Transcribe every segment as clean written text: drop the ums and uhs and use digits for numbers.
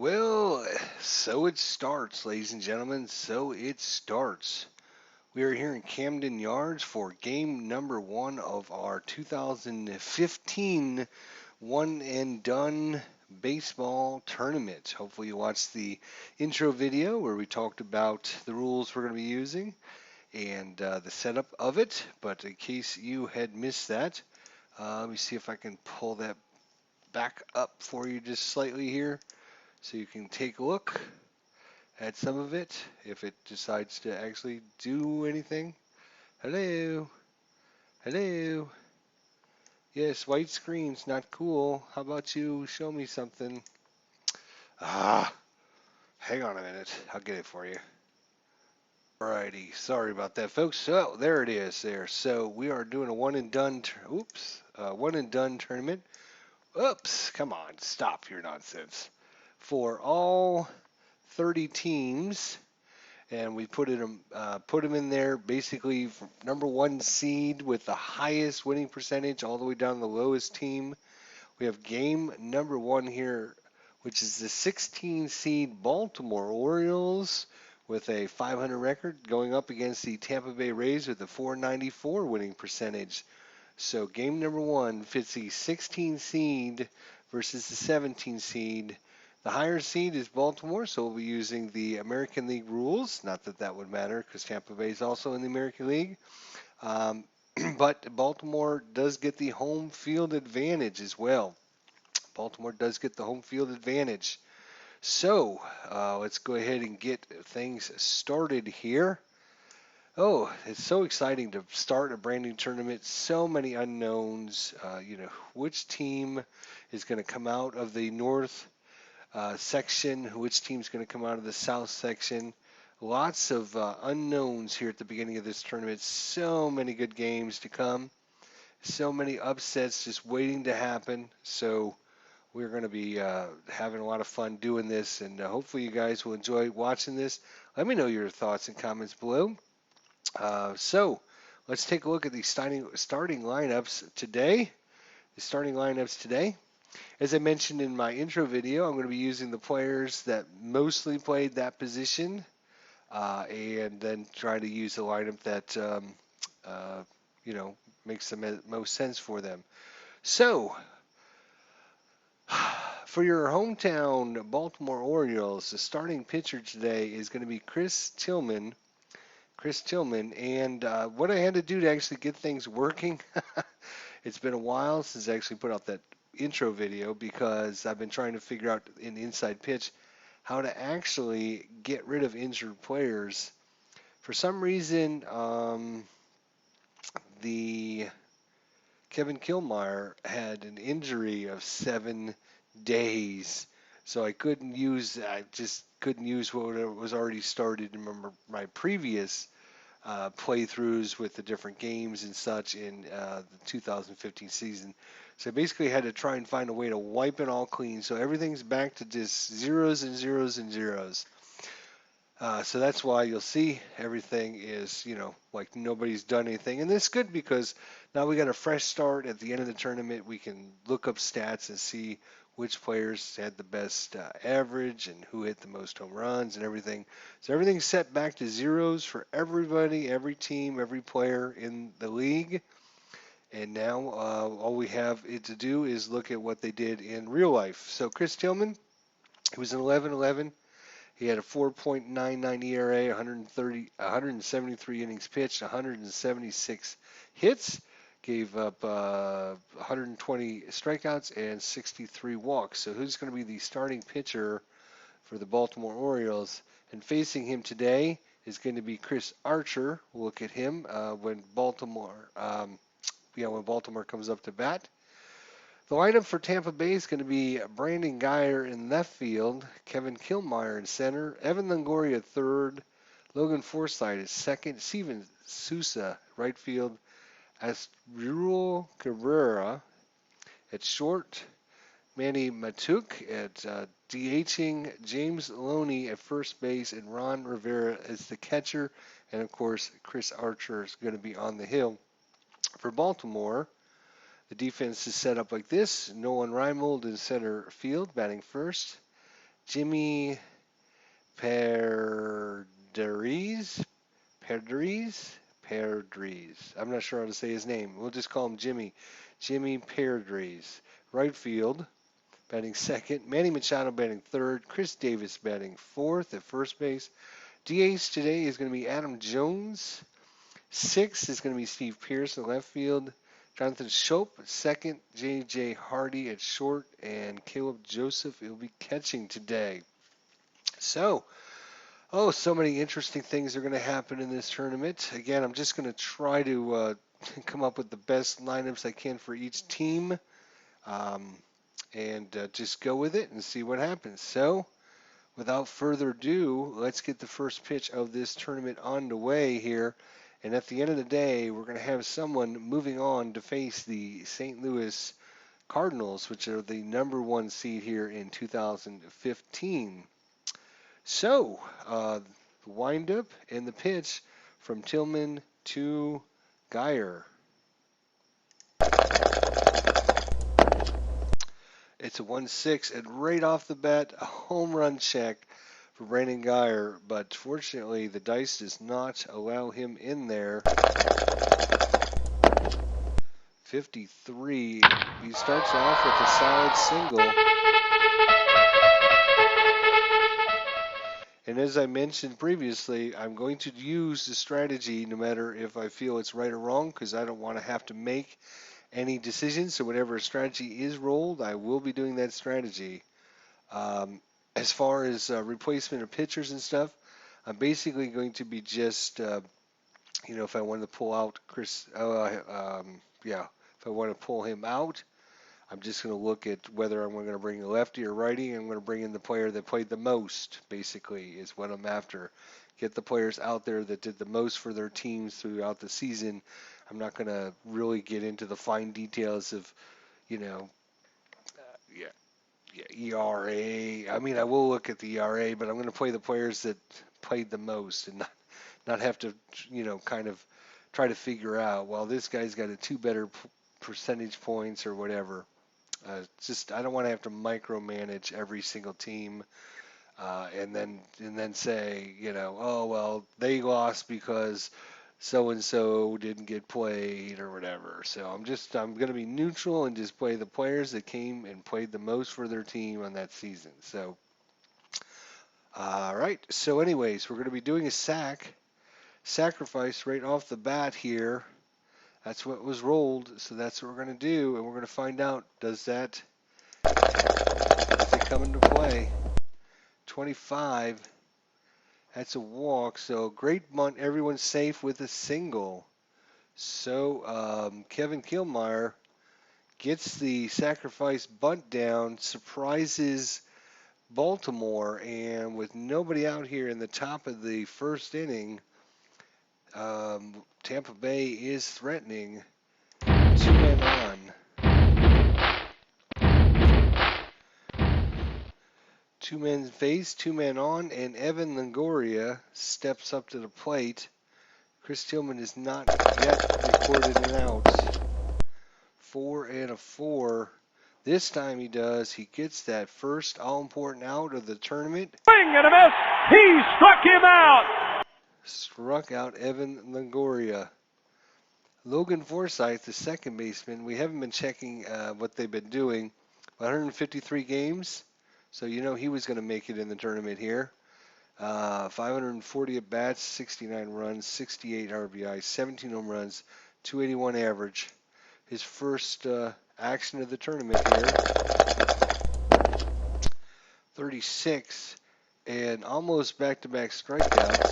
Well, so it starts, ladies and gentlemen. So it starts. We are here in Camden Yards for game number one of our 2015 One and Done Baseball Tournament. Hopefully, you watched the intro video where we talked about the rules we're going to be using and the setup of it. But in case you had missed that, let me see if I can pull that back up for you just slightly here so you can take a look at some of it if it decides to actually do anything. Hello, hello. Yes, white screen's not cool. How about you show me something? Ah, hang on a minute. I'll get it for you. Alrighty, sorry about that, folks. So there it is. There. So we are doing a one and done. One and done tournament. Oops, come on, stop your nonsense. For all 30 teams, and we put them in there basically from number one seed with the highest winning percentage all the way down to the lowest team. We have game number one here, which is the 16 seed Baltimore Orioles with a 500 record going up against the Tampa Bay Rays with a 494 winning percentage. So game number one fits the 16 seed versus the 17 seed. The higher seed is Baltimore, so we'll be using the American League rules. Not that that would matter because Tampa Bay is also in the American League. Um, but Baltimore does get the home field advantage as well. Baltimore does get the home field advantage. So let's go ahead and get things started here. Oh, it's so exciting to start a brand new tournament. So many unknowns. Which team is going to come out of the North section, which team's going to come out of the South section. Lots of unknowns here at the beginning of this tournament. So many good games to come. So many upsets just waiting to happen. So we're going to be having a lot of fun doing this, and hopefully you guys will enjoy watching this. Let me know your thoughts and comments below. So let's take a look at the starting lineups today. The starting lineups today. As I mentioned in my intro video, I'm going to be using the players that mostly played that position, and then try to use the lineup that uh, you know makes the most sense for them. So, for your hometown Baltimore Orioles, the starting pitcher today is going to be Chris Tillman. And what I had to do to actually get things working, it's been a while since I actually put out that intro video because I've been trying to figure out in inside pitch how to actually get rid of injured players. For some reason, the Kevin Killmeyer had an injury of 7 days, so I just couldn't use what was already started in my previous playthroughs with the different games and such in the 2015 season. So I basically had to try and find a way to wipe it all clean. So everything's back to just zeros and zeros and zeros. So that's why you'll see everything is, like nobody's done anything. And it's good because now we got a fresh start at the end of the tournament. We can look up stats and see which players had the best average and who hit the most home runs and everything. So everything's set back to zeros for everybody, every team, every player in the league. And now all we have to do is look at what they did in real life. So Chris Tillman, he was an 11-11. He had a 4.99 ERA, 173 innings pitched, 176 hits, gave up 120 strikeouts and 63 walks. So who's going to be the starting pitcher for the Baltimore Orioles? And facing him today is going to be Chris Archer. We'll look at him when Baltimore comes up to bat. The lineup for Tampa Bay is going to be Brandon Guyer in left field, Kevin Killmeyer in center, Evan Longoria at third, Logan Forsythe at second, Steven Souza right field, Asdrubal Cabrera at short, Manny Matuk at DHing, James Loney at first base, and Ron Rivera as the catcher. And of course, Chris Archer is going to be on the hill. For Baltimore, the defense is set up like this. Nolan Reimold in center field, batting first. Jimmy Perdries. I'm not sure how to say his name. We'll just call him Jimmy. Jimmy Perdries. Right field, batting second. Manny Machado batting third. Chris Davis batting fourth at first base. DH today is going to be Adam Jones. Sixth is going to be Steve Pearce in left field. Jonathan Schoop at second. J.J. Hardy at short. And Caleb Joseph will be catching today. So many interesting things are going to happen in this tournament. Again, I'm just going to try to come up with the best lineups I can for each team, and just go with it and see what happens. So, without further ado, let's get the first pitch of this tournament on the way here. And at the end of the day, we're going to have someone moving on to face the St. Louis Cardinals, which are the #1 seed here in 2015. So, the windup and the pitch from Tillman to Geyer. It's a 1-6, and right off the bat, a home run check for Brandon Geyer, but fortunately, the dice does not allow him in there. 53. He starts off with a solid single. And as I mentioned previously, I'm going to use the strategy no matter if I feel it's right or wrong, because I don't want to have to make any decisions. So whatever strategy is rolled, I will be doing that strategy. As far as replacement of pitchers and stuff, I'm basically going to be just, if I wanted to pull out if I want to pull him out, I'm just going to look at whether I'm going to bring a lefty or righty. I'm going to bring in the player that played the most, basically, is what I'm after. Get the players out there that did the most for their teams throughout the season. I'm not going to really get into the fine details of, ERA. I mean, I will look at the ERA, but I'm going to play the players that played the most and not have to, kind of try to figure out, well, this guy's got a 2 better percentage points or whatever. I don't want to have to micromanage every single team, and then say, oh well, they lost because so and so didn't get played or whatever. So I'm going to be neutral and just play the players that came and played the most for their team on that season. So, all right. So, anyways, we're going to be doing a sacrifice right off the bat here. That's what was rolled, so that's what we're going to do, and we're going to find out, does it come into play? 25, that's a walk, so great bunt, everyone's safe with a single. So Kevin Killmeyer gets the sacrifice bunt down, surprises Baltimore, and with nobody out here in the top of the first inning, Tampa Bay is threatening. 2 men on. 2 men face, 2 men on, and Evan Longoria steps up to the plate. Chris Tillman is not yet recorded an out. 4 and a 4. This time he does. He gets that first all-important out of the tournament. Swing and a miss. He struck him out. Struck out Evan Longoria. Logan Forsythe, the second baseman, we haven't been checking what they've been doing. 153 games, so he was going to make it in the tournament here. 540 at-bats, 69 runs, 68 RBI, 17 home runs, 281 average. His first action of the tournament here. 36 and almost back-to-back strikeouts.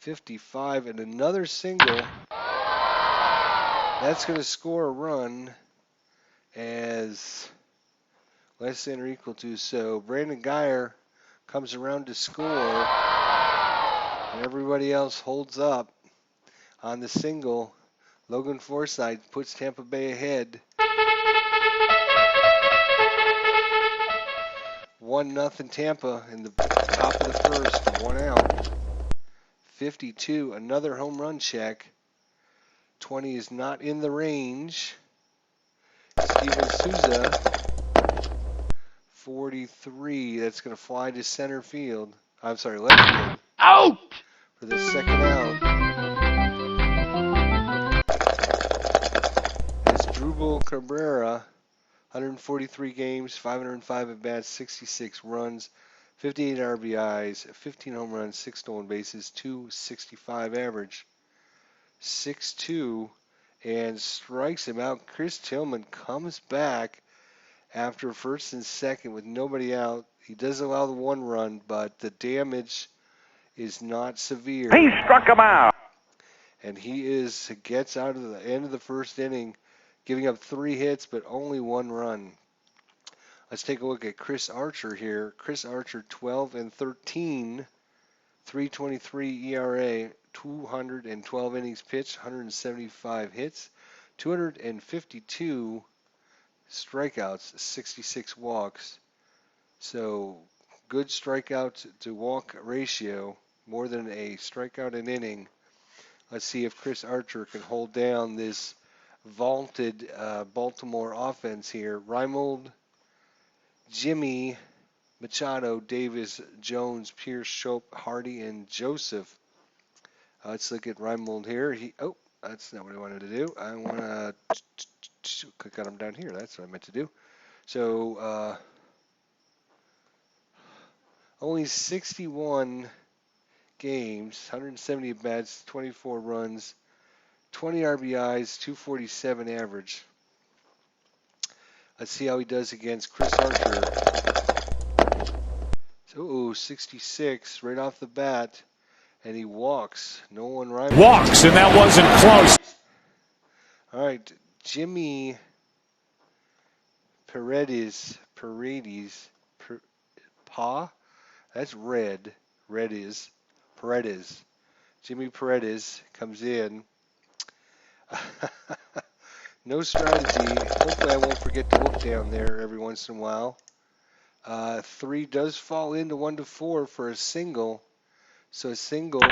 55 and another single. That's going to score a run as less than or equal to. So Brandon Geyer comes around to score, and everybody else holds up on the single. Logan Forsythe puts Tampa Bay ahead. 1-0 Tampa in the top of the first, 1 out. 52, another home run check. 20 is not in the range. Steven Souza, 43. That's going to fly to center field. I'm sorry, left field Out! for the second out. It's Drupal Cabrera, 143 games, 505 at bats, 66 runs, 58 RBIs, 15 home runs, 6 stolen bases, 265 average, 6-2, and strikes him out. Chris Tillman comes back after first and second with nobody out. He does allow the 1 run, but the damage is not severe. He struck him out. And he gets out of the end of the first inning, giving up 3 hits, but only 1 run. Let's take a look at Chris Archer here. Chris Archer, 12-13, 3.23 ERA, 212 innings pitched, 175 hits, 252 strikeouts, 66 walks. So good strikeout to walk ratio, more than a strikeout an inning. Let's see if Chris Archer can hold down this vaulted Baltimore offense here. Reimold, Jimmy, Machado, Davis, Jones, Pierce, Shope, Hardy, and Joseph. Let's look at Reimold here. That's not what I wanted to do. I want to click on him down here. That's what I meant to do. So only 61 games, 170 at bats, 24 runs, 20 RBIs, 247 average. Let's see how he does against Chris Archer. So, 66 right off the bat, and he walks. Nolan Reimold. Walks, and that wasn't close. All right, Jimmy Paredes, that's red. Paredes. Jimmy Paredes comes in. No strategy. Hopefully I won't forget to look down there every once in a while. 3 does fall into 1-4 for a single. So a single.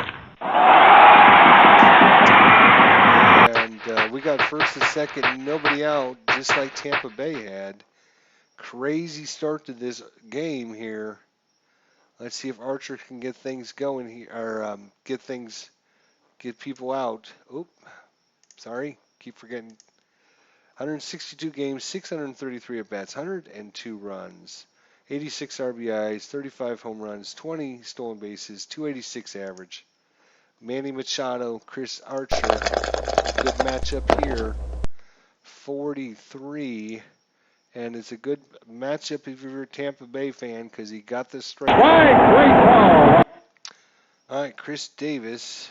And we got first and second, nobody out, just like Tampa Bay had. Crazy start to this game here. Let's see if Archer can get things going here, or get people out. Sorry, keep forgetting. 162 games, 633 at bats, 102 runs, 86 RBIs, 35 home runs, 20 stolen bases, 286 average. Manny Machado, Chris Archer, good matchup here. 43, and it's a good matchup if you're a Tampa Bay fan because he got the strike. All right, Chris Davis.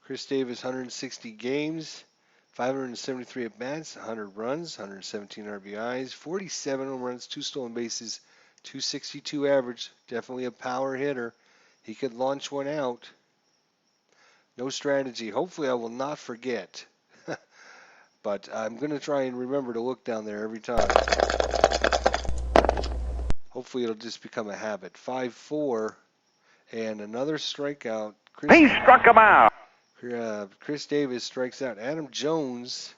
160 games, 573 at bats, 100 runs, 117 RBIs, 47 home runs, 2 stolen bases, 262 average. Definitely a power hitter. He could launch one out. No strategy. Hopefully I will not forget. But I'm going to try and remember to look down there every time. Hopefully it'll just become a habit. 5-4 and another strikeout. He struck him out. Chris Davis strikes out Adam Jones.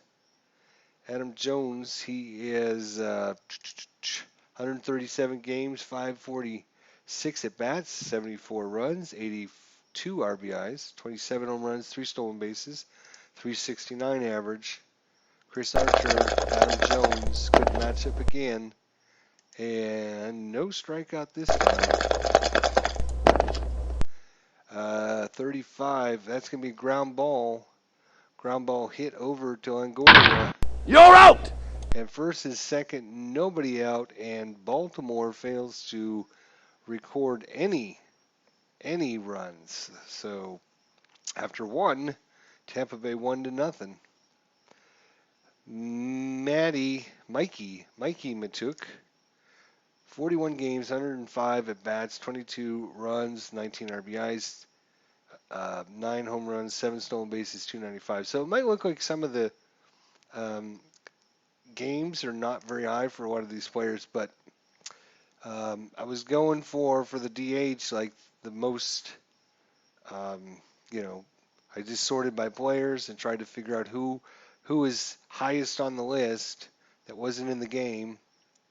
He is 137 games, 546 at bats, 74 runs, 82 RBIs, 27 home runs, 3 stolen bases, 369 average. Chris Archer, Adam Jones, good matchup again. And no strikeout this time. 35, that's going to be ground ball. Ground ball hit over to Longoria. You're out! And first and second, nobody out, and Baltimore fails to record any runs. So after 1, Tampa Bay 1-0. Mikey Matuk, 41 games, 105 at bats, 22 runs, 19 RBIs, 9 home runs, 7 stolen bases, 295. So it might look like some of the games are not very high for a lot of these players, but I was going for the DH, like the most, I just sorted by players and tried to figure out who is highest on the list that wasn't in the game.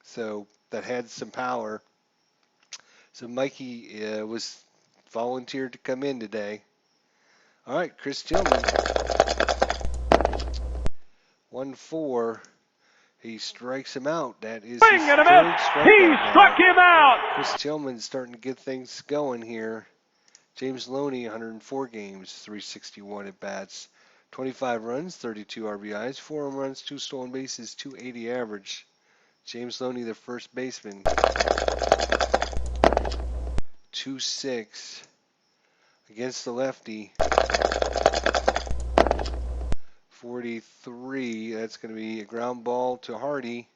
so that had some power. So Mikey was volunteered to come in today. All right, Chris Tillman, 1-4. He strikes him out. That is his Swing and a third miss. strikeout He now. struck him out. Chris Tillman's starting to get things going here. James Loney, 104 games, 361 at bats, 25 runs, 32 RBIs, 4 home runs, 2 stolen bases, 280 average. James Loney, the first baseman, 2-6 against the lefty. 43. That's going to be a ground ball to Hardy.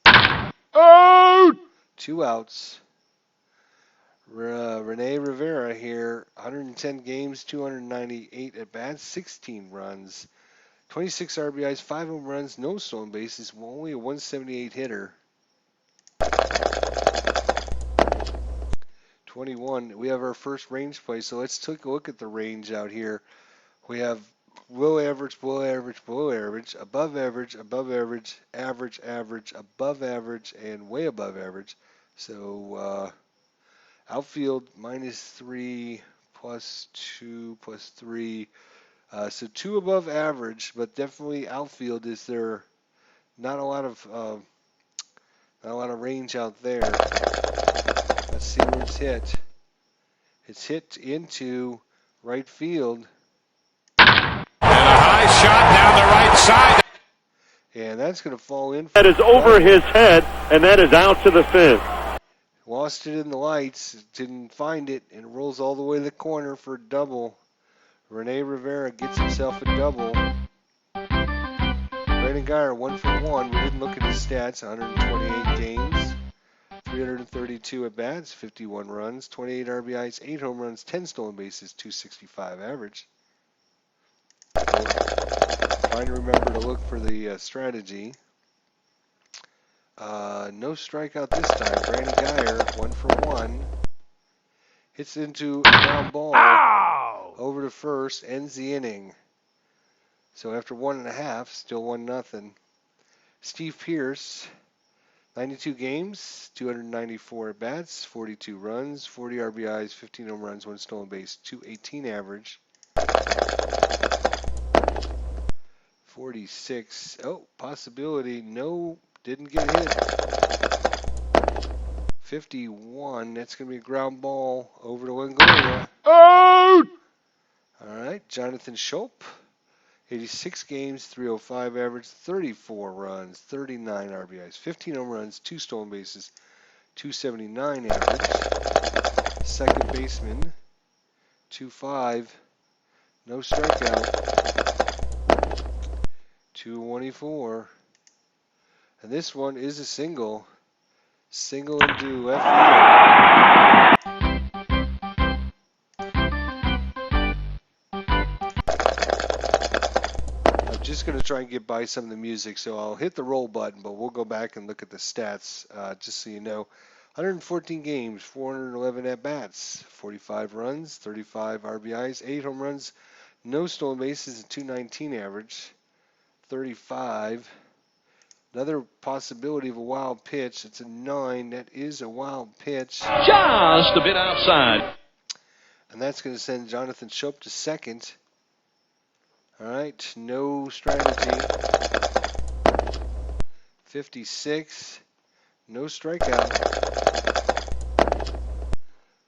Out. 2 outs. Rene Rivera here, 110 games, 298 at bats, 16 runs, 26 RBIs, 5 home runs, no stolen bases, only a 178 hitter. 21. We have our first range play, so let's take a look at the range out here. We have below average, below average, below average, above average, above average, average, average, above average, and way above average. So outfield -3, +2, +3. So 2 above average, but definitely outfield is there not a lot of range out there. Let's see where it's hit. It's hit into right field. And a high shot down the right side. And that's going to fall in. That is over his head, and that is out to the fence. Lost it in the lights, didn't find it, and rolls all the way to the corner for a double. Rene Rivera gets himself a double. Brandon Guyer, 1 for 1. We didn't look at his stats. 128 games, 332 at bats, 51 runs, 28 RBIs, 8 home runs, 10 stolen bases, 265 average. Trying to remember to look for the strategy. No strikeout this time. Brandon Guyer, 1 for 1. Hits into a ground ball. Ow! Over to first, ends the inning. So after 1.5, still 1-0. Steve Pearce, 92 games, 294 at bats, 42 runs, 40 RBIs, 15 home runs, 1 stolen base, 218 average. 46. Oh, possibility. No, didn't get hit. 51. That's going to be a ground ball over to Longoria. Out! All right, Jonathan Schopp, 86 games, 305 average, 34 runs, 39 RBIs, 15 home runs, 2 stolen bases, 279 average. Second baseman, 2-5, no strikeout, 224. And this one is a single. Single into left field. I'm just going to try and get by some of the music, so I'll hit the roll button, but we'll go back and look at the stats just so you know. 114 games, 411 at-bats, 45 runs, 35 RBIs, 8 home runs, no stolen bases, and 219 average, 35. Another possibility of a wild pitch. It's a 9. That is a wild pitch. Just a bit outside. And that's going to send Jonathan Schopp to second. All right, no strategy. 56. No strikeout.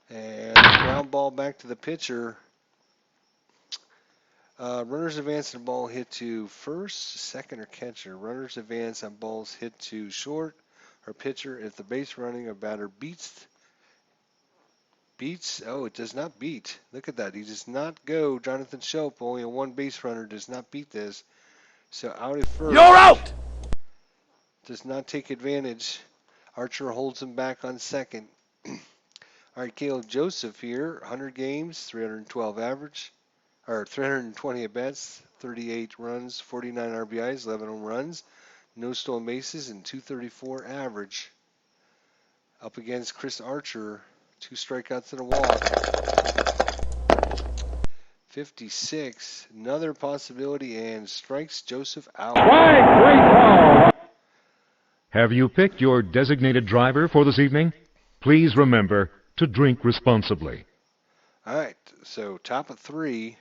And ground ball back to the pitcher. Runners advance and ball hit to first, second, or catcher. Runners advance on balls hit to short or pitcher. If the base running or batter beats. Oh, it does not beat. Look at that. He does not go. Jonathan Schopp, only a 1 base runner, does not beat this. So out at first. You're out! Does not take advantage. Archer holds him back on second. All right, Caleb Joseph here, 100 games, 312 average, or 320 at bats, 38 runs, 49 RBIs, 11 home runs, no stolen bases, and 234 average. Up against Chris Archer, 2 strikeouts and a walk. 56, another possibility, and strikes Joseph out. Strike, great call. Have you picked your designated driver for this evening? Please remember to drink responsibly. All right, so top of 3,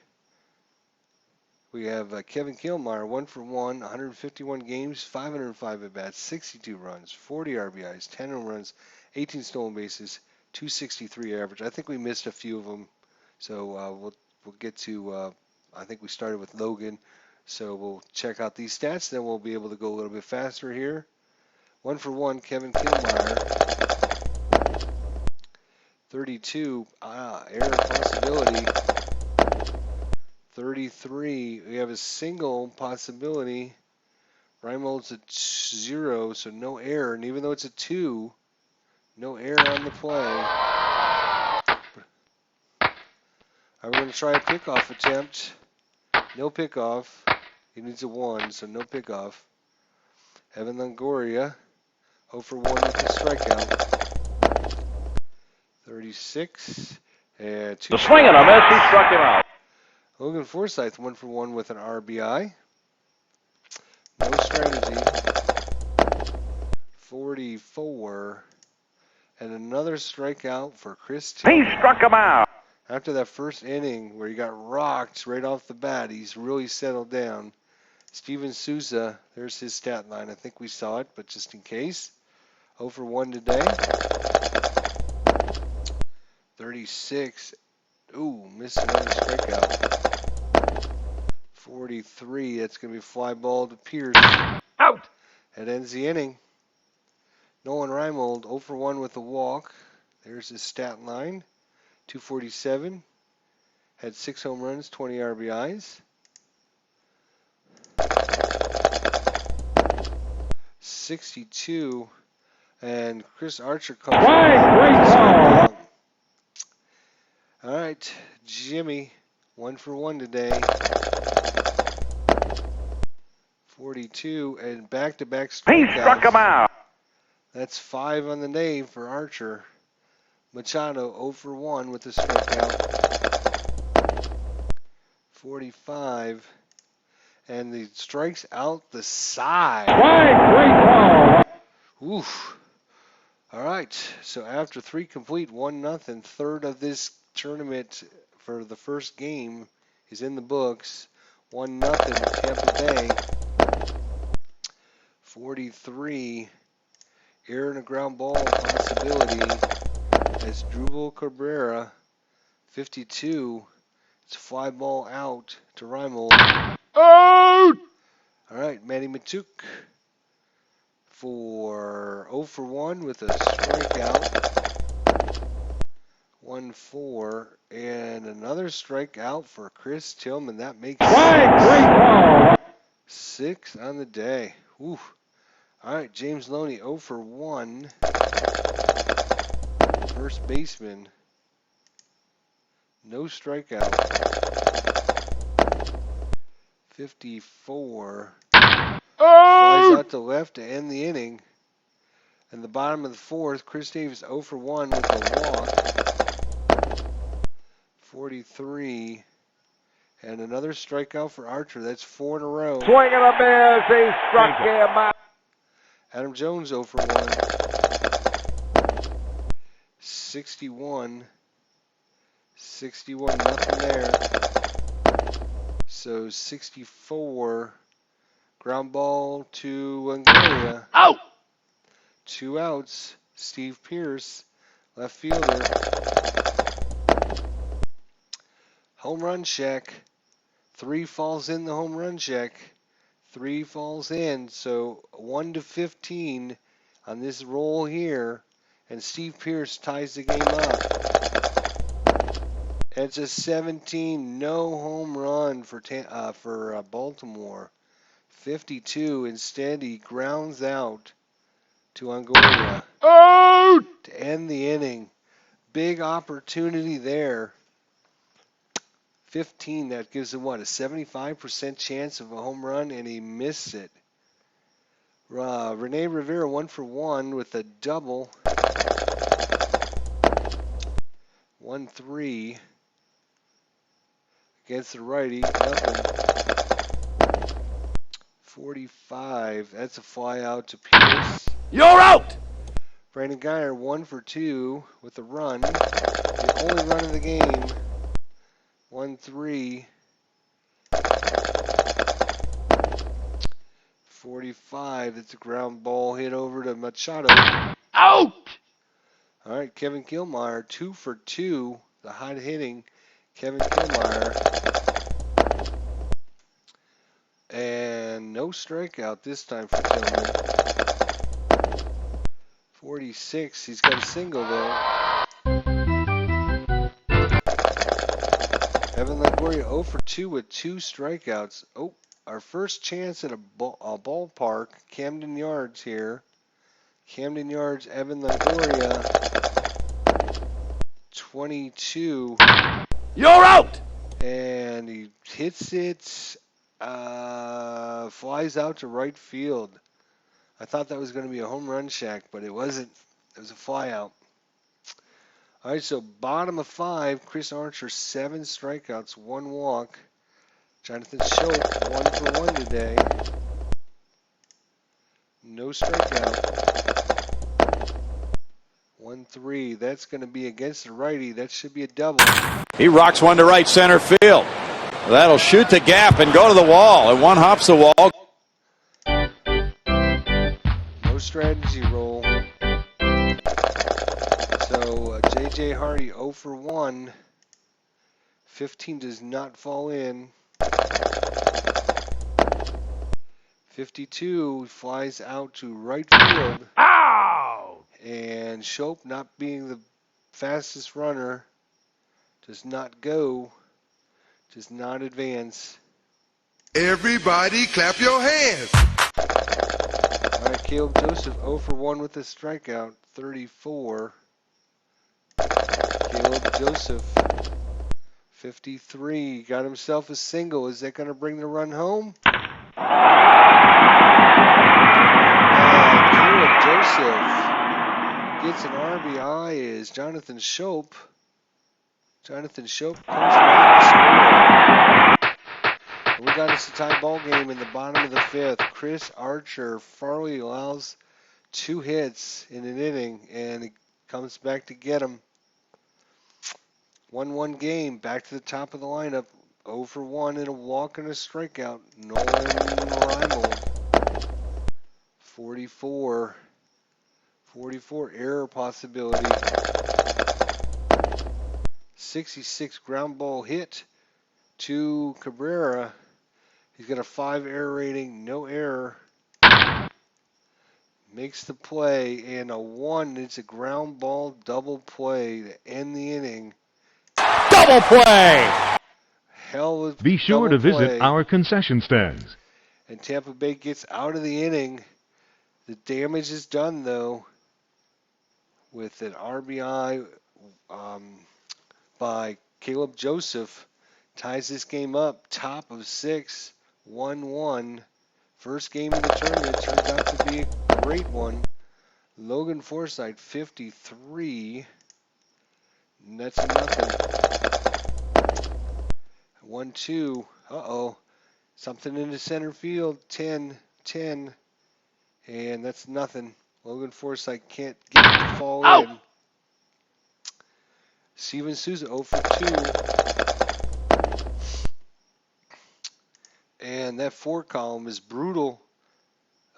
we have Kevin Killmeyer, 1 for 1, 151 games, 505 at bats, 62 runs, 40 RBIs, 10 home runs, 18 stolen bases, 263 average. I think we missed a few of them, so we'll get to. I think we started with Logan, so we'll check out these stats. Then we'll be able to go a little bit faster here. 1 for 1, Kevin Killmeyer, 32 error possibility. 33, we have a single possibility. Reimold's a 0, so no error. And even though it's a 2, no error on the play. We're going to try a pickoff attempt. No pickoff. He needs a 1, so no pickoff. Evan Longoria, 0 for 1 with the strikeout. 36. And 2 The swing and a miss, he struck him out. Logan Forsythe, 1 for 1 with an RBI. No strategy. 44. And another strikeout for Chris Tillman. He struck him out. After that first inning where he got rocked right off the bat, he's really settled down. Steven Souza, there's his stat line. I think we saw it, but just in case. 0 for 1 today. 36. Ooh, missed another strikeout. 43. That's going to be a fly ball to Pierce. Out. That ends the inning. Nolan Reimold, 0 for 1 with a walk. There's his stat line. 247. Had 6 home runs, 20 RBIs. 62. And Chris Archer comes in. All right, Jimmy, 1 for 1 today. 42 and back-to-back strikeouts. He struck him out. That's 5 on the day for Archer. Machado 0 for 1 with the strikeout. 45. And the strikes out the side. Oof. All right. So after 3 complete, 1-0, third of this tournament for the first game is in the books. 1-0 Tampa Bay. 43. Air and a ground ball possibility as Drupal Cabrera. 52. It's a fly ball out to Reimold. Out. All right, Manny Matuk for 0 for 1 with a strikeout. 1-4 and another strikeout for Chris Tillman. That makes 6 on the day. Ooh. All right, James Loney 0 for 1. First baseman. No strikeout. 54. Flies out to left to end the inning. In the bottom of the 4th, Chris Davis 0 for 1 with a walk. 43. And another strikeout for Archer. That's 4 in a row. Swing and a miss, he struck him out. Adam Jones 0 for 1. 61. 61, nothing there. So 64. Ground ball to Longoria. Out. 2 outs. Steve Pierce, left fielder. Home run check. 3 falls in the home run check. 3 falls in. So 1-15 on this roll here. And Steve Pierce ties the game up. It's a 17 no home run for Baltimore. 52. Instead, he grounds out to Longoria. Out. To end the inning. Big opportunity there. 15, that gives him, what, a 75% chance of a home run, and he missed it. Rene Rivera 1 for 1 with a double. 1-3 against the righty, nothing. 45, that's a fly out to Pierce. You're out! Brandon Geyer 1 for 2 with a run. The only run of the game. 1-3. 45. It's a ground ball hit over to Machado. Out! All right, Kevin Kiermaier 2 for 2. The hot hitting Kevin Kiermaier. And no strikeout this time for Tillman. 46. He's got a single though. Evan Longoria 0 for 2 with 2 strikeouts. Oh, our first chance at a ballpark. Camden Yards here. Camden Yards, Evan Longoria. 22. You're out! And he hits it. Flies out to right field. I thought that was going to be a home run shack, but it wasn't. It was a fly out. All right, so bottom of 5, Chris Archer, 7 strikeouts, 1 walk. Jonathan Schoop, 1 for 1 today. No strikeout. 1-3. That's going to be against the righty. That should be a double. He rocks one to right center field. That'll shoot the gap and go to the wall. And one hops the wall. No strategy roll. So J.J. Hardy 0 for 1. 15 does not fall in. 52 flies out to right field. Ow! And Schoop, not being the fastest runner, does not go. Does not advance. Everybody clap your hands. All right, Caleb Joseph 0 for 1 with a strikeout, 34. Caleb Joseph, 53, got himself a single. Is that going to bring the run home? Caleb Joseph gets an RBI as Jonathan Schoop. Jonathan Schoop comes back to score. We got us a tie ball game in the bottom of the 5th. Chris Archer Farley allows 2 hits in an inning, and he comes back to get them. 1-1 game, back to the top of the lineup. 0 for 1 and a walk and a strikeout. Nolan Reimold. 44 error possibility. 66 ground ball hit to Cabrera. He's got a 5 error rating, no error. Makes the play, and a 1. It's a ground ball double play to end the inning. Double play! Hell of Be sure to double play. visit our concession stands. And Tampa Bay gets out of the inning. The damage is done, though, with an RBI by Caleb Joseph. Ties this game up, top of 6, 1-1. First game of the tournament turns out to be a great one. Logan Forsythe, 53. And that's nothing. 1-2. Uh-oh. Something in the center field. 10. And that's nothing. Logan Forsythe can't get it to fall in. Steven Souza 0 for 2. And that 4 column is brutal.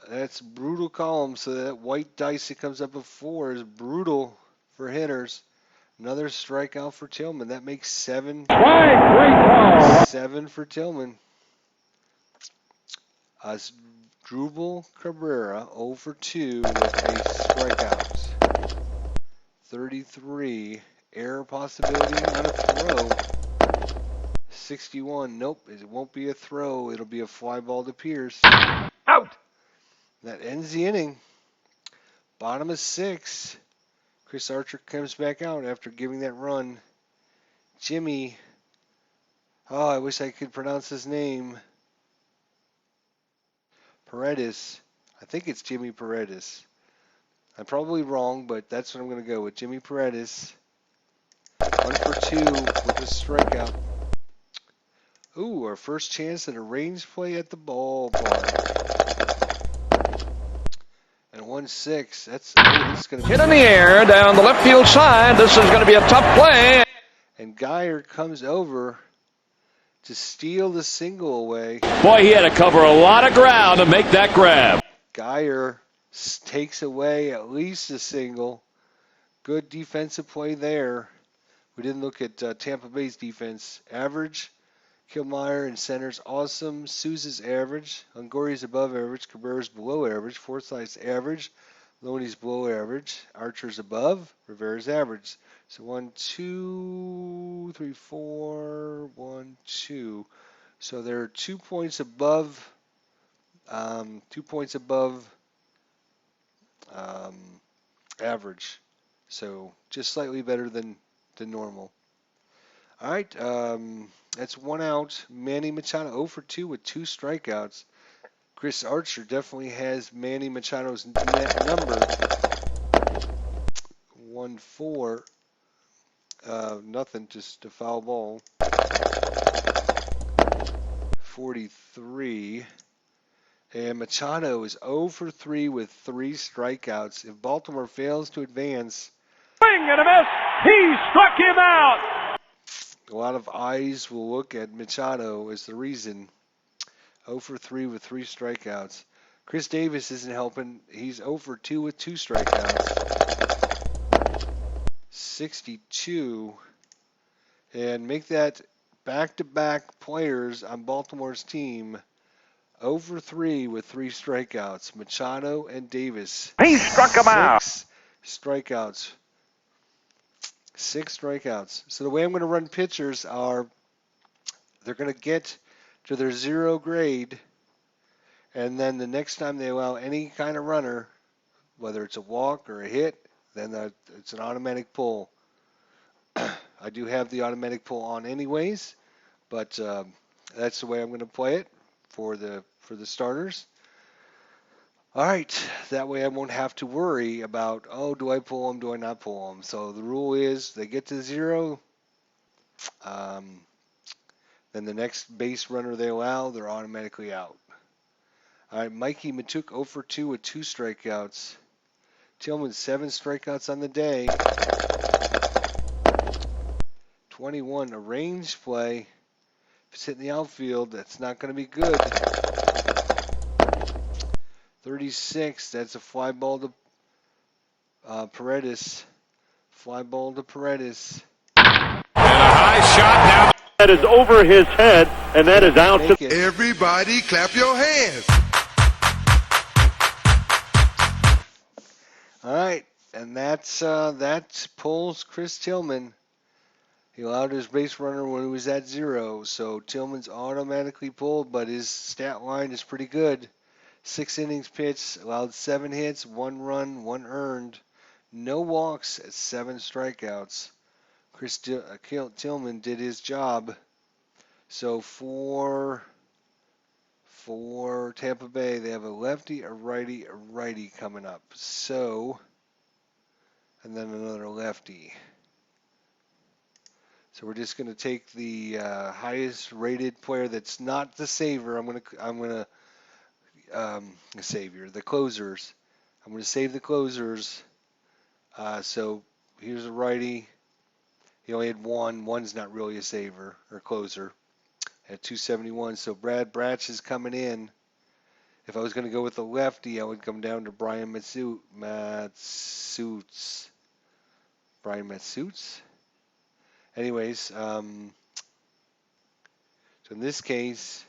That's a brutal column. So that white dice that comes up at 4 is brutal for hitters. Another strikeout for Tillman. That makes 7. 7 for Tillman. Drubal Cabrera 0 for 2 with a strikeout. 33. Error possibility on a throw. 61. Nope, it won't be a throw. It'll be a fly ball to Pierce. Out! That ends the inning. Bottom of 6. Chris Archer comes back out after giving that run. Jimmy. Oh, I wish I could pronounce his name. Paredes. I think it's Jimmy Paredes. I'm probably wrong, but that's what I'm going to go with. Jimmy Paredes. 1 for 2 with a strikeout. Ooh, our first chance at a range play at the ballpark. And 1-6. This is going to Hit in the air down the left field side. This is going to be a tough play. And Geyer comes over to steal the single away. Boy, he had to cover a lot of ground to make that grab. Geyer takes away at least a single. Good defensive play there. We didn't look at Tampa Bay's defense. Average. Killmeyer in center's awesome. Souza's average. Longoria's above average. Cabrera's below average. Forsythe's average. Loney's below average. Archer's above. Rivera's average. So 1, 2, 3, 4, 1, 2. So they're 2 points above. 2 points above average. So just slightly better than normal. All right, that's 1 out. Manny Machado 0 for 2 with 2 strikeouts. Chris Archer definitely has Manny Machado's net number. 1-4. Nothing, just a foul ball. 43. And Machado is 0 for 3 with 3 strikeouts. If Baltimore fails to advance, Swing and a miss. He struck him out. a lot of eyes will look at Machado as the reason. 0 for 3 with 3 strikeouts. Chris Davis isn't helping. He's 0 for 2 with 2 strikeouts. 62. And make that back-to-back players on Baltimore's team 0 for 3 with 3 strikeouts. Machado and Davis. He struck him out. 6 strikeouts. 6 strikeouts. So the way I'm going to run pitchers are they're going to get to their 0 grade, and then the next time they allow any kind of runner, whether it's a walk or a hit, then it's an automatic pull. I do have the automatic pull on anyways, but that's the way I'm going to play it for the starters. All right, that way I won't have to worry about, oh, do I pull them, do I not pull them? So the rule is they get to 0, then the next base runner they allow, they're automatically out. All right, Mikey Matuk 0 for 2 with 2 strikeouts. Tillman 7 strikeouts on the day. 21, a range play. If it's hitting the outfield, that's not going to be good. 36, that's a fly ball to Paredes. Fly ball to Paredes. And a high shot now. That is over his head, and that is out. Make it. Everybody clap your hands. All right, and that pulls Chris Tillman. He allowed his base runner when he was at 0, so Tillman's automatically pulled, but his stat line is pretty good. 6 innings pitched, allowed 7 hits, 1 run, 1 earned, no walks, 7 strikeouts. Chris Tillman did his job. So for Tampa Bay, they have a lefty, a righty coming up. So, and then another lefty. So we're just going to take the highest rated player that's not the saver. I'm gonna savior, the closers. I'm going to save the closers. So here's a righty. He only had 1. 1's not really a saver or closer at 271. So Brad Bratch is coming in. If I was going to go with the lefty, I would come down to Brian Matsutz. Brian Matsutz? Anyways, so in this case,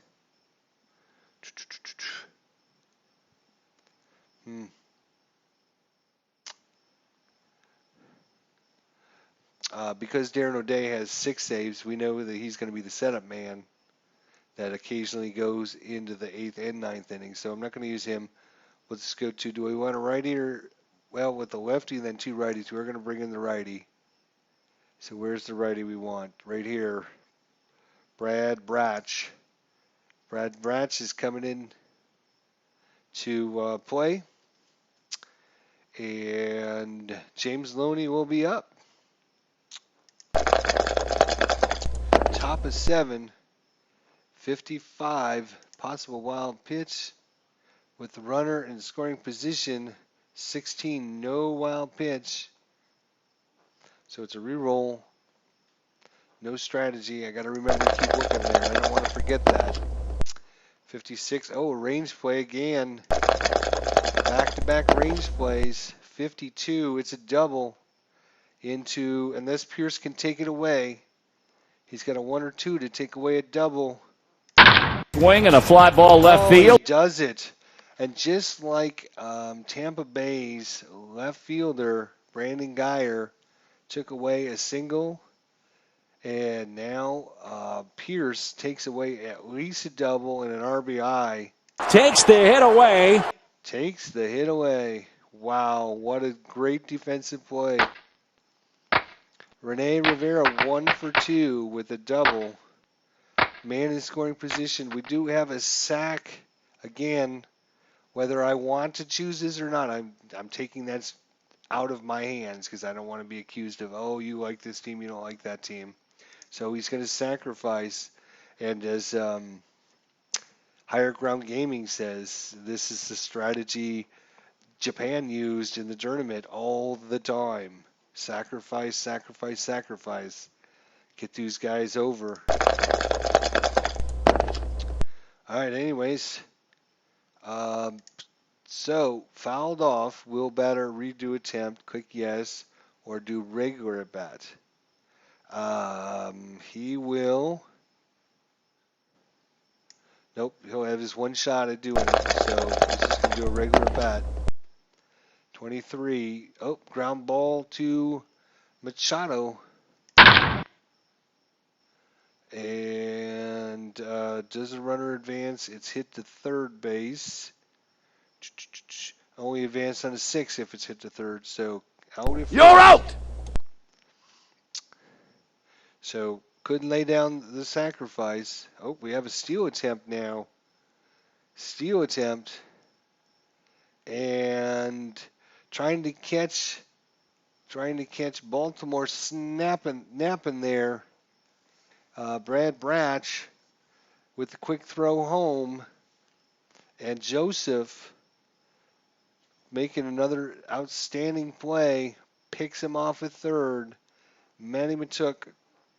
because Darren O'Day has 6 saves, we know that he's going to be the setup man that occasionally goes into the 8th and 9th inning. So I'm not going to use him. Let's go to, do we want a righty or, well, with the lefty and then 2 righties, we're going to bring in the righty. So where's the righty we want? Right here. Brad Bratch. Brad Bratch is coming in to play. And James Loney will be up. Top of 7. 55. Possible wild pitch with the runner in scoring position. 16, no wild pitch. So it's a re-roll. No strategy. I got to remember to keep looking there. I don't want to forget that. 56. Oh, range play again. Back-to-back range plays. 52. It's a double into, unless Pierce can take it away. He's got a 1 or 2 to take away a double. Swing and a fly ball left field. He does it. And just like Tampa Bay's left fielder, Brandon Guyer, took away a single, and now Pierce takes away at least a double and an RBI. Takes the hit away. Takes the hit away. Wow, what a great defensive play. Rene Rivera 1 for 2 with a double. Man in scoring position. We do have a sack again. Whether I want to choose this or not, I'm taking that out of my hands because I don't want to be accused of, oh, you like this team, you don't like that team. So he's going to sacrifice. And as Higher Ground Gaming says, this is the strategy Japan used in the tournament all the time. Sacrifice, sacrifice, sacrifice. Get these guys over. All right, anyways. So, fouled off, will batter redo attempt, click yes, or do regular at bat. He will. Nope, he'll have his one shot at doing it, so he's just going to do a regular bat. 23. Oh, ground ball to Machado. And does the runner advance? It's hit to third base. Only advance on a 6 if it's hit to third. So out if You're out. So couldn't lay down the sacrifice. Oh, we have a steal attempt now. Steal attempt. And trying to catch Baltimore napping there. Brad Bratch with the quick throw home. And Joseph making another outstanding play. Picks him off at third. Manny Matuk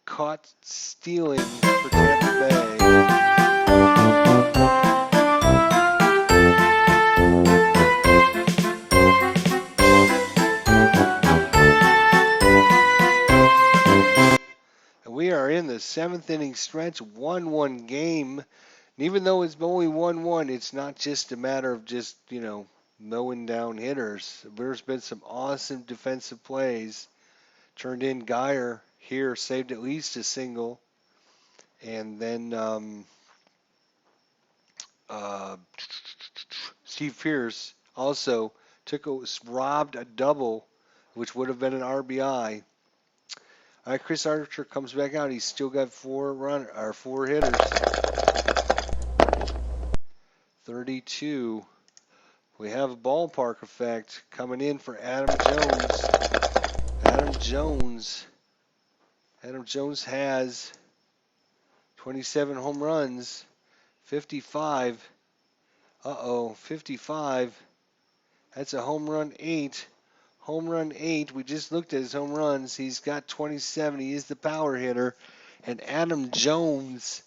caught stealing for Tampa Bay. And we are in the 7th inning stretch, 1-1 game. And even though it's only 1-1, it's not just a matter of just, mowing down hitters. There's been some awesome defensive plays. Turned in Guyer here, saved at least a single. And then Steve Pierce also robbed a double, which would have been an RBI. All right, Chris Archer comes back out. He's still got 4 hitters. 32. We have a ballpark effect coming in for Adam Jones. Adam Jones has 27 home runs, 55. 55. That's a home run 8. Home run 8. We just looked at his home runs. He's got 27. He is the power hitter. And Adam Jones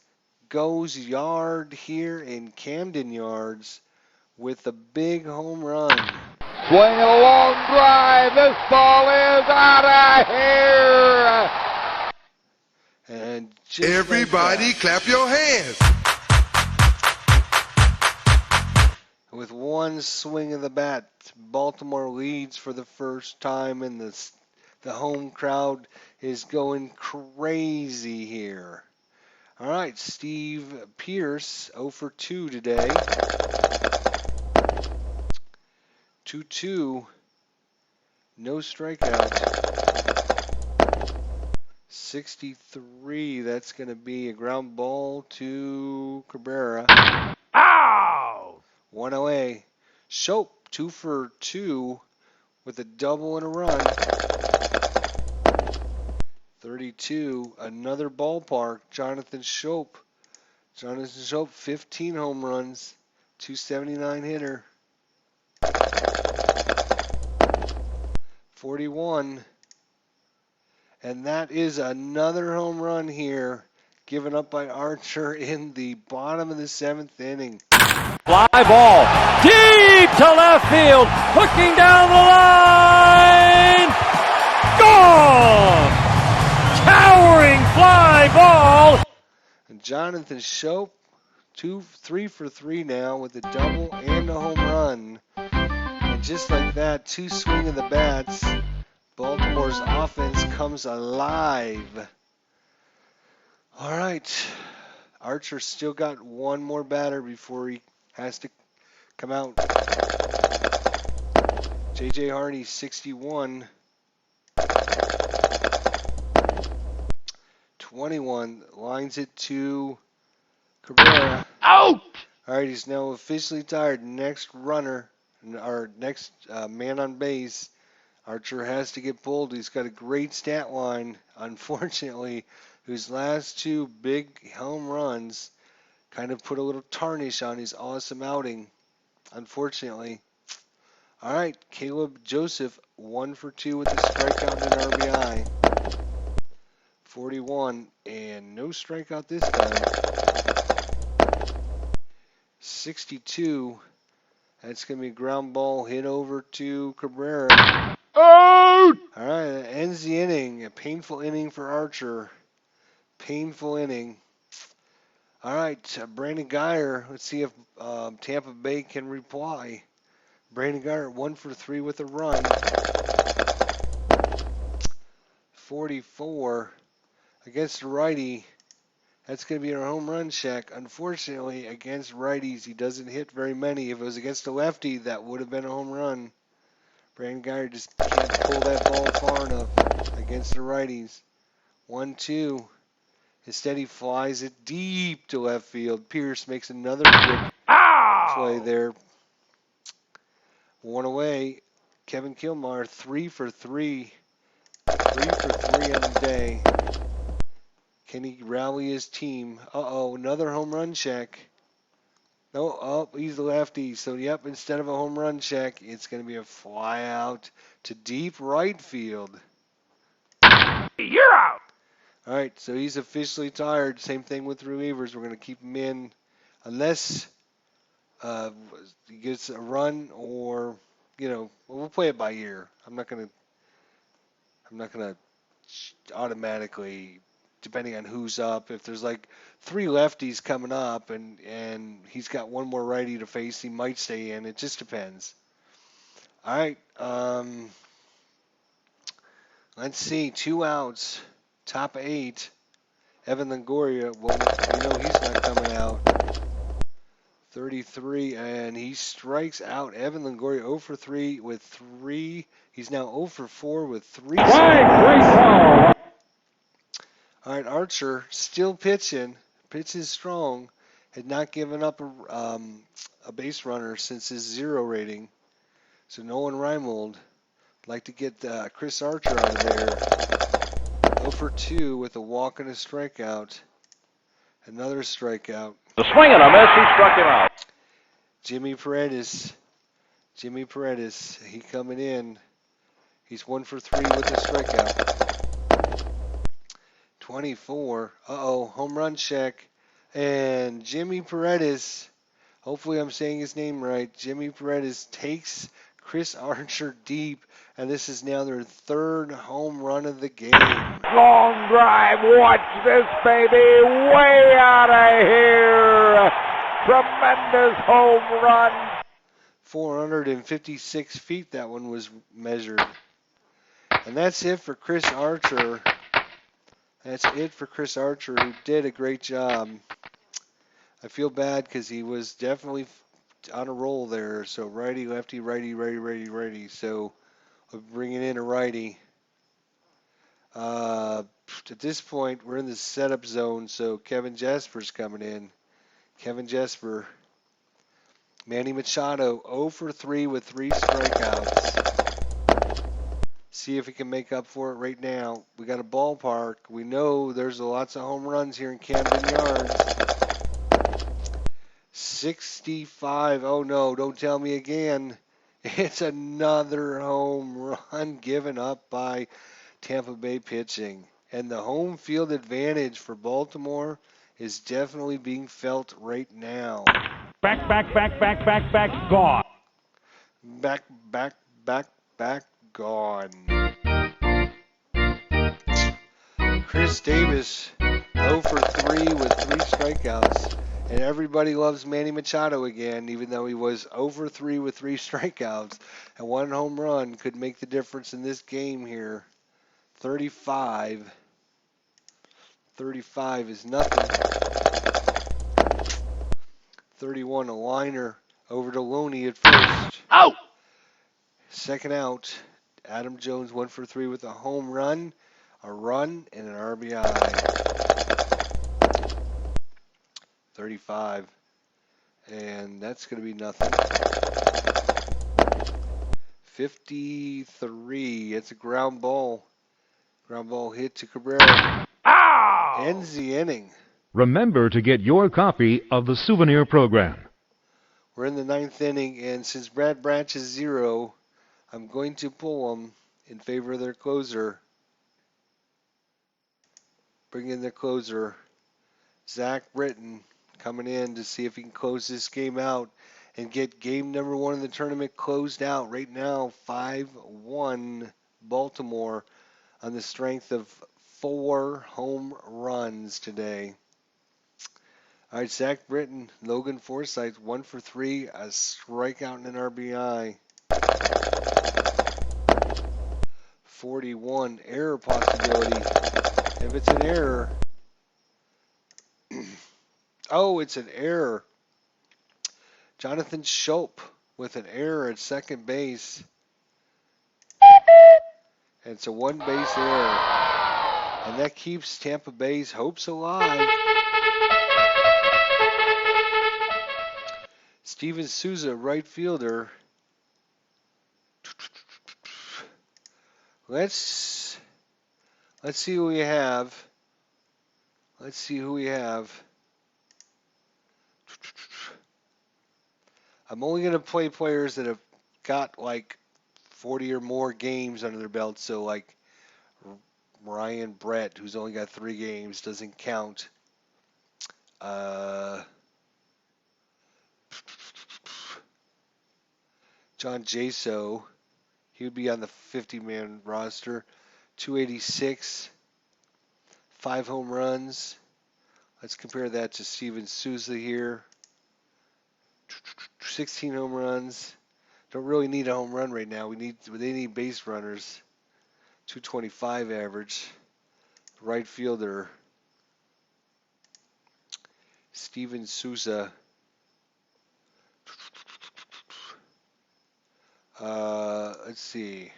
goes yard here in Camden Yards with a big home run. Swing a long drive. This ball is out of here. And just Everybody like that, clap your hands. with one swing of the bat, Baltimore leads for the first time, and the home crowd is going crazy here. All right, Steve Pierce, 0 for 2 today. 2-2, no strikeout. 63, that's going to be a ground ball to Cabrera. Ow! 1 away. Shope, 2 for 2 with a double and a run. 32, another ballpark, Jonathan Shope. 15 home runs, 279 hitter. 41. And that is another home run here, given up by Archer in the bottom of the 7th inning. Fly ball deep to left field, hooking down the line. Gone! Towering fly ball. And Jonathan Shope, 3 for 3 now with a double and a home run. And just like that, 2 swing of the bats, Baltimore's offense comes alive. All right, Archer still got one more batter before he has to come out. J.J. Hardy, 61. 21, lines it to Cabrera. Out! All right, he's now officially tired. Next runner, or next man on base, Archer has to get pulled. He's got a great stat line. Unfortunately, his last 2 big home runs kind of put a little tarnish on his awesome outing, unfortunately. All right, Caleb Joseph, 1 for 2 with a strikeout and an RBI. 41, and no strikeout this time. 62, that's going to be a ground ball hit over to Cabrera. Out! All right, that ends the inning. A painful inning for Archer. Painful inning. All right, Brandon Guyer. Let's see if Tampa Bay can reply. Brandon Guyer, 1 for 3 with a run. 44 against the righty. That's going to be our home run check. Unfortunately, against righties, he doesn't hit very many. If it was against a lefty, that would have been a home run. Brandon Guyer just can't pull that ball far enough against the righties. 1-2. Instead, he flies it deep to left field. Pierce makes another good play there. 1 away. Kevin Kilmar, 3 for 3. 3 for 3 on the day. Can he rally his team? Uh-oh, another home run check. No, oh, he's the lefty. So, yep, instead of a home run check, it's going to be a fly out to deep right field. You're out! All right, so he's officially tired. Same thing with relievers. We're going to keep him in unless he gets a run or, we'll play it by ear. I'm not going to automatically, depending on who's up. If there's like 3 lefties coming up and he's got one more righty to face, he might stay in. It just depends. All right, let's see. 2 outs, top 8. Evan Longoria, well, he's not coming out. 33, and he strikes out. Evan Longoria 0 for 3 with 3. He's now 0 for 4 with 3 strikeouts. All right, Archer still pitching. Pitches strong. Had not given up a base runner since his 0 rating. So Nolan Reimold like to get Chris Archer out of there. 0 for 2 with a walk and a strikeout. Another strikeout. The swing and a miss. He struck him out. Jimmy Paredes, he coming in. He's 1 for 3 with a strikeout. 24. Uh-oh, home run check. And Jimmy Paredes, hopefully I'm saying his name right, Jimmy Paredes takes Chris Archer deep, and this is now their 3rd home run of the game. Long drive. Watch this, baby. Way out of here. Tremendous home run. 456 feet that one was measured. And that's it for Chris Archer. Who did a great job. I feel bad because he was definitely on a roll there. So righty, lefty, righty, righty, righty, righty. So we're bringing in a righty. At this point, we're in the setup zone, so Kevin Jesper's coming in. Kevin Jesper. Manny Machado, 0 for 3 with 3 strikeouts. See if he can make up for it right now. We got a ballpark. We know there's lots of home runs here in Camden Yards. 65. Oh, no, don't tell me again. It's another home run given up by Tampa Bay pitching. And the home field advantage for Baltimore is definitely being felt right now. Back, gone. Back, back, gone. Chris Davis, 0 for 3 with 3 strikeouts. And everybody loves Manny Machado again, even though he was 0 for 3 with 3 strikeouts. And 1 home run could make the difference in this game here. 35. 35 is nothing. 31, a liner over to Loney at first. Out! Second out. Adam Jones 1 for 3 with a home run, a run, and an RBI. 35. And that's going to be nothing. 53. It's a ground ball. Ground ball hit to Cabrera. Ow! Ends the inning. Remember to get your copy of the souvenir program. We're in the 9th inning, and since Brad Branch is 0, I'm going to pull them in favor of their closer. Bring in their closer, Zach Britton, coming in to see if he can close this game out and get game number 1 of the tournament closed out. Right now, 5-1 Baltimore on the strength of 4 home runs today. All right, Zach Britton, Logan Forsythe, 1 for 3, a strikeout and an RBI. 41, error possibility. If it's an error, oh, it's an error. Jonathan Schopp with an error at second base. And it's a 1-base error. And that keeps Tampa Bay's hopes alive. Steven Souza, right fielder. Let's see who we have. Let's see who we have. I'm only going to play players that have got like 40 or more games under their belt. So like Ryan Brett, who's only got 3 games, doesn't count. John Jaso, he would be on the 50-man roster. 286, 5 home runs. Let's compare that to Steven Souza here. 16 home runs. Don't really need a home run right now. They need base runners. 225 average. Right fielder Steven Souza. Let's see.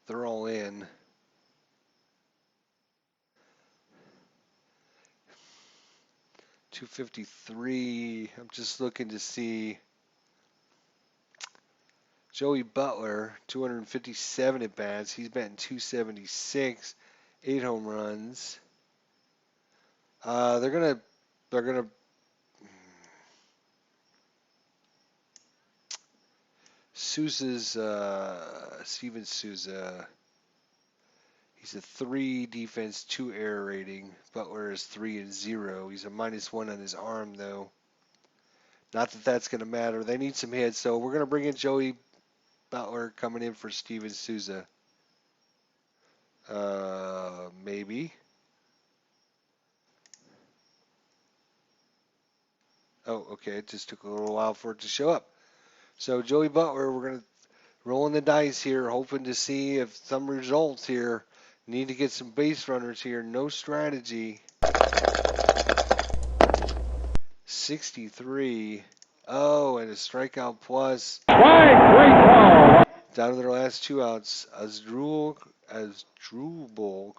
They're all in. .253. I'm just looking to see. Joey Butler, 257 at bats. He's batting .276, 8 home runs. They're gonna. Souza's Steven Souza. He's a 3 defense, 2 error rating. Butler is 3 and 0. He's a -1 on his arm though. Not that that's gonna matter. They need some hits, so we're gonna bring in Joey Butler coming in for Steven Souza. Maybe. Oh, okay. It just took a little while for it to show up. So Joey Butler, we're going to roll the dice here, hoping to see if some results here. Need to get some base runners here. No strategy. 63. Oh, and a strikeout plus. Down to their last 2 outs. Asdrubal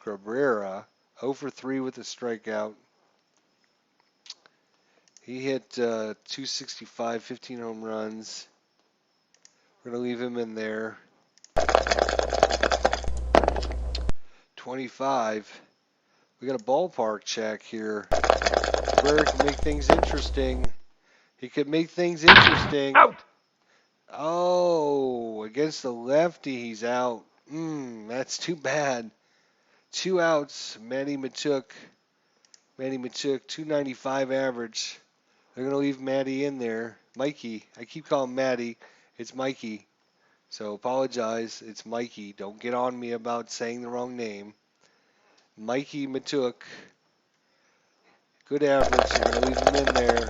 Cabrera, 0 for 3 with a strikeout. He hit .265, 15 home runs. We're going to leave him in there. 25. We got a ballpark check here. Cabrera can make things interesting. He could make things interesting. Out. Oh, against the lefty, he's out. That's too bad. 2 outs. Manny Machook, 295 average. They're going to leave Matty in there. Mikey. I keep calling Matty. It's Mikey. So apologize. It's Mikey. Don't get on me about saying the wrong name. Mikey Machook. Good average. They're going to leave him in there.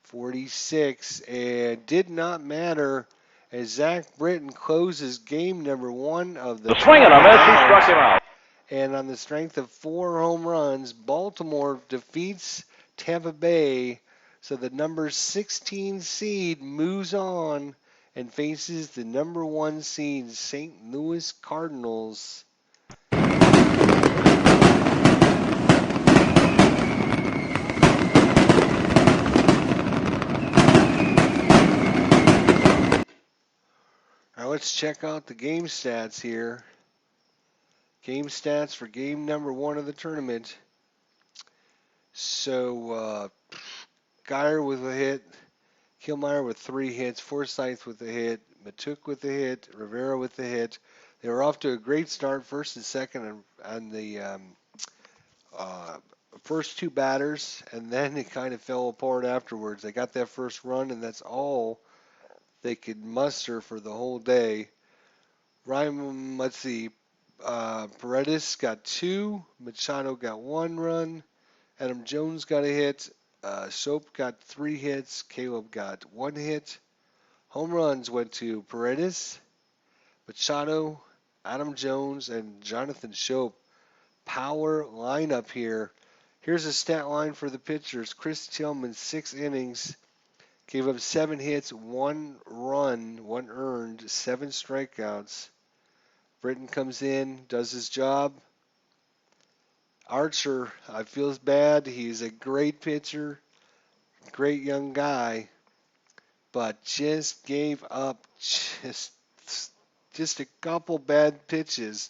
46. And did not matter as Zach Britton closes game number 1 of the Swing and a miss. He struck him out. And on the strength of 4 home runs, Baltimore defeats Tampa Bay. So the number 16 seed moves on and faces the number 1 seed St. Louis Cardinals. Now let's check out the game stats here. Game stats for game number 1 of the tournament. So Geyer with a hit, Killmeyer with 3 hits, Forsythe with a hit, Matuk with a hit, Rivera with a hit. They were off to a great start, first and second on the first 2 batters, and then it kind of fell apart afterwards. They got that first run, and that's all they could muster for the whole day. Ryan, let's see, Paredes got 2, Machado got 1 run, Adam Jones got a hit, Soap got 3 hits, Caleb got 1 hit. Home runs went to Paredes, Machado, Adam Jones, and Jonathan Shope. Power lineup here. Here's a stat line for the pitchers. Chris Tillman, 6 innings, gave up 7 hits, 1 run, 1 earned, 7 strikeouts. Britton comes in, does his job. Archer, I feel bad. He's a great pitcher, great young guy, but just gave up just a couple bad pitches.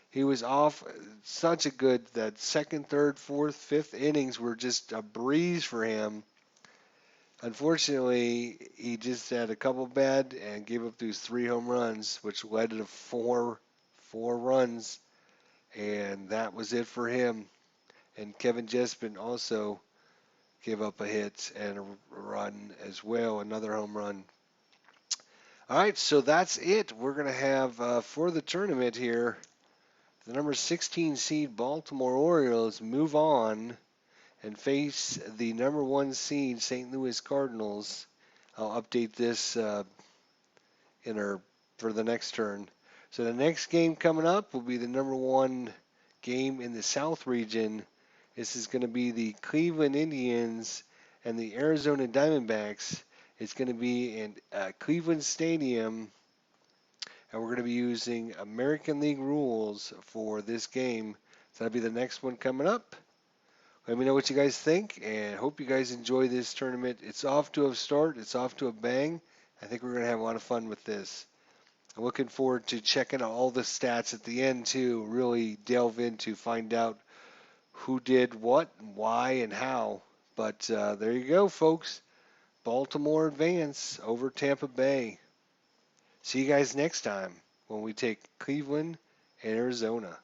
He was off such a good that second, third, fourth, fifth innings were just a breeze for him. Unfortunately, he just had a couple bad and gave up those 3 home runs, which led to 4 runs, and that was it for him. And Kevin Jespin also gave up a hit and a run as well, another home run. All right, so that's it. We're going to have, for the tournament here, the number 16 seed Baltimore Orioles move on and face the number 1 seed St. Louis Cardinals. I'll update this for the next turn. So the next game coming up will be the number 1 game in the South region. This is going to be the Cleveland Indians and the Arizona Diamondbacks. It's going to be in Cleveland Stadium, and we're going to be using American League rules for this game. So that'll be the next one coming up. Let me know what you guys think, and hope you guys enjoy this tournament. It's off to a start. It's off to a bang. I think we're going to have a lot of fun with this. I'm looking forward to checking out all the stats at the end, too. Really delve into, find out who did what, why, and how. But there you go, folks. Baltimore advance over Tampa Bay. See you guys next time when we take Cleveland and Arizona.